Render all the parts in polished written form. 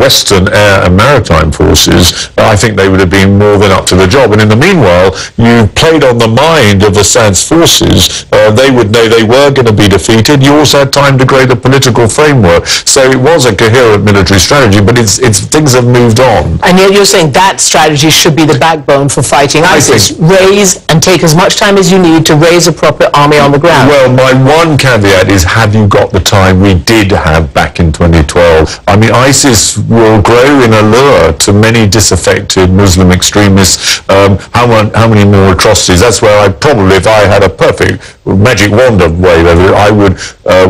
Western air and maritime forces, I think they would have been more than up to the job. And in the meanwhile, you played on the mind of Assad's forces. They would know they were going to be defeated. You also had time to create a political framework. So it was a coherent military strategy, but things have moved on. And yet you're saying that strategy should be the backbone for fighting ISIS. Raise and take as much time as you need to raise a proper army on the ground. Well, my one caveat is, have you got the time we did have back in 2012? I mean, ISIS will grow in allure to many disaffected Muslim extremists. How many more atrocities? That's where I probably, if I had a perfect magic wand of way, I would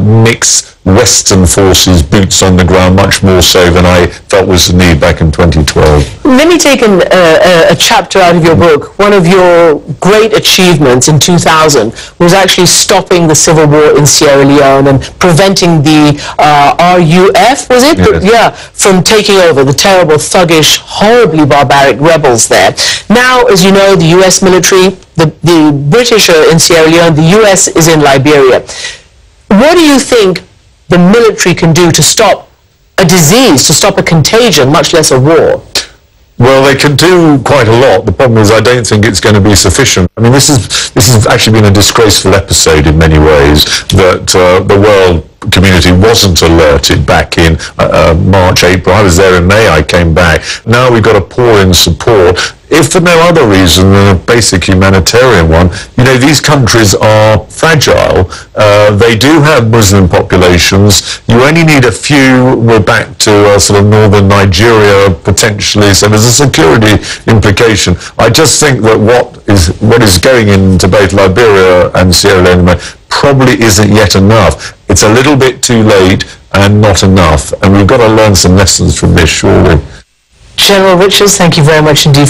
mix Western forces, boots on the ground, much more so than I felt was the need back in 2012. Let me take a chapter out of your book. One of your great achievements in 2000 was actually stopping the civil war in Sierra Leone and preventing the RUF, was it? Yes. Yeah, from taking over, the terrible, thuggish, horribly barbaric rebels there. Now, as you know, the US military, the British are in Sierra Leone, the US is in Liberia. What do you think the military can do to stop a disease, to stop a contagion, much less a war? Well, they can do quite a lot. The problem is I don't think it's going to be sufficient. I mean, this has actually been a disgraceful episode in many ways, that the world community wasn't alerted back in March, April. I was there in May, I came back. Now we've got to pour in support. If for no other reason than a basic humanitarian one, you know, these countries are fragile. They do have Muslim populations. You only need a few. We're back to sort of northern Nigeria potentially, so there's a security implication. I just think that what is going into both Liberia and Sierra Leone probably isn't yet enough. It's a little bit too late and not enough, and we've got to learn some lessons from this, surely. General Richards, thank you very much indeed.